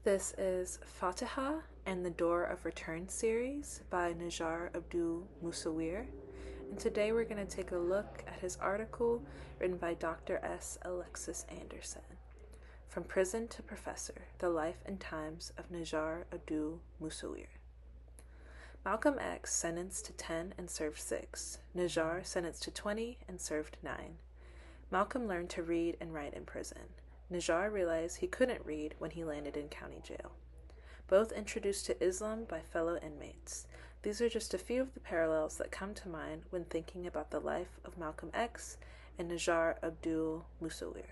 This is Fatiha and the Door of Return series by Najjar Abdul-Musawwir, and today we're going to take a look at his article written by Dr. S. Alexis Anderson, From Prison to Professor, The Life and Times of Najjar Abdul-Musawwir. Malcolm X sentenced to 10 and served 6. Najjar sentenced to 20 and served 9. Malcolm learned to read and write in prison. Najjar realized he couldn't read when he landed in county jail. Both introduced to Islam by fellow inmates. These are just a few of the parallels that come to mind when thinking about the life of Malcolm X and Najjar Abdul-Musawwir.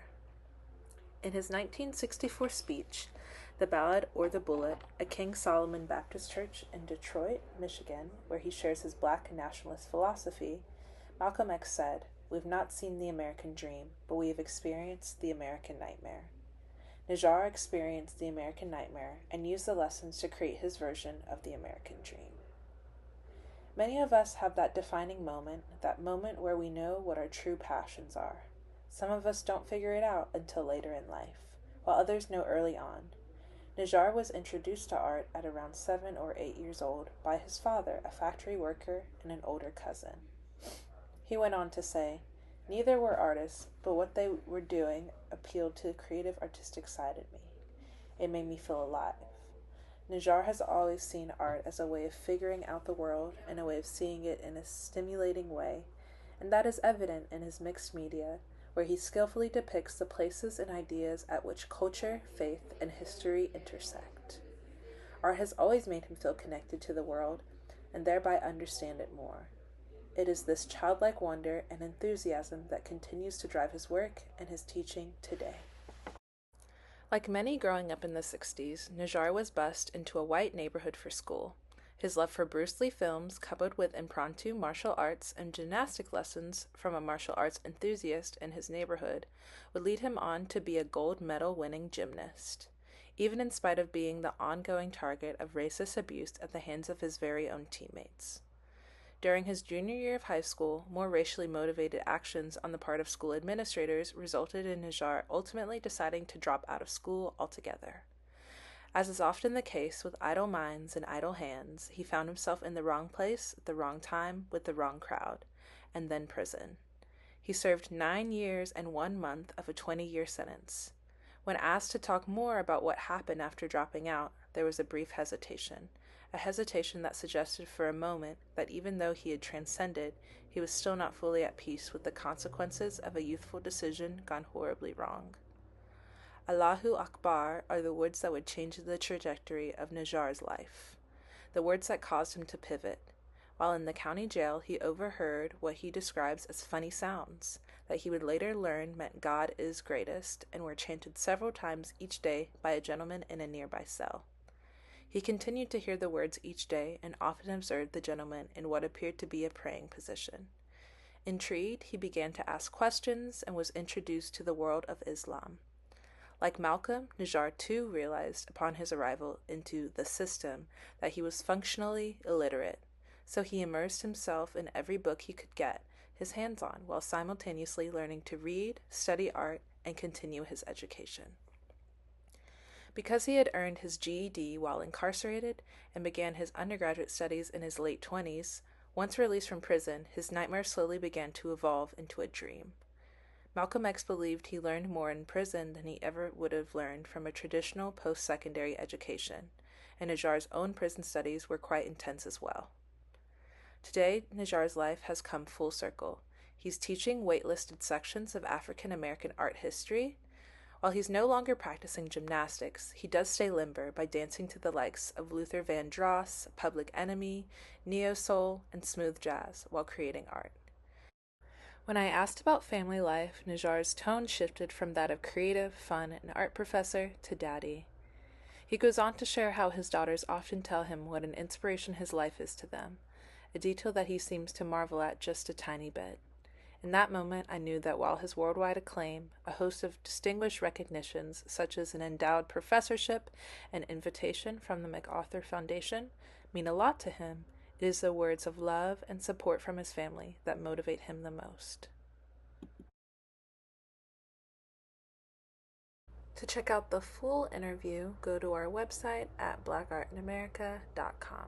In his 1964 speech, The Ballad or the Bullet, at King Solomon Baptist Church in Detroit, Michigan, where he shares his black nationalist philosophy, Malcolm X said, "We've not seen the American dream, but we have experienced the American nightmare." Najjar experienced the American nightmare and used the lessons to create his version of the American dream. Many of us have that defining moment, that moment where we know what our true passions are. Some of us don't figure it out until later in life, while others know early on. Najjar was introduced to art at around 7 or 8 years old by his father, a factory worker, and an older cousin. He went on to say, "Neither were artists, but what they were doing appealed to the creative artistic side in me. It made me feel alive." Najjar has always seen art as a way of figuring out the world and a way of seeing it in a stimulating way, and that is evident in his mixed media, where he skillfully depicts the places and ideas at which culture, faith, and history intersect. Art has always made him feel connected to the world and thereby understand it more. It is this childlike wonder and enthusiasm that continues to drive his work and his teaching today. Like many growing up in the 60s, Najjar was bused into a white neighborhood for school. His love for Bruce Lee films, coupled with impromptu martial arts and gymnastic lessons from a martial arts enthusiast in his neighborhood, would lead him on to be a gold medal-winning gymnast, even in spite of being the ongoing target of racist abuse at the hands of his very own teammates. During his junior year of high school, more racially motivated actions on the part of school administrators resulted in Najjar ultimately deciding to drop out of school altogether. As is often the case with idle minds and idle hands, he found himself in the wrong place at the wrong time with the wrong crowd, and then prison. He served 9 years and 1 month of a 20-year sentence. When asked to talk more about what happened after dropping out, there was a brief hesitation. A hesitation that suggested for a moment that even though he had transcended, he was still not fully at peace with the consequences of a youthful decision gone horribly wrong. Allahu Akbar are the words that would change the trajectory of Najjar's life, the words that caused him to pivot. While in the county jail, he overheard what he describes as funny sounds that he would later learn meant God is greatest and were chanted several times each day by a gentleman in a nearby cell. He continued to hear the words each day and often observed the gentleman in what appeared to be a praying position. Intrigued, he began to ask questions and was introduced to the world of Islam. Like Malcolm, Najjar too realized upon his arrival into the system that he was functionally illiterate, so he immersed himself in every book he could get his hands on while simultaneously learning to read, study art, and continue his education. Because he had earned his GED while incarcerated and began his undergraduate studies in his late 20s, once released from prison, his nightmare slowly began to evolve into a dream. Malcolm X believed he learned more in prison than he ever would have learned from a traditional post-secondary education, and Najjar's own prison studies were quite intense as well. Today, Najjar's life has come full circle. He's teaching waitlisted sections of African American art history. While he's no longer practicing gymnastics, he does stay limber by dancing to the likes of Luther Vandross, Public Enemy, neo-soul, and smooth jazz while creating art. When I asked about family life, Najjar's tone shifted from that of creative, fun, and art professor to daddy. He goes on to share how his daughters often tell him what an inspiration his life is to them, a detail that he seems to marvel at just a tiny bit. In that moment, I knew that while his worldwide acclaim, a host of distinguished recognitions, such as an endowed professorship and invitation from the MacArthur Foundation, mean a lot to him, it is the words of love and support from his family that motivate him the most. To check out the full interview, go to our website at blackartinamerica.com.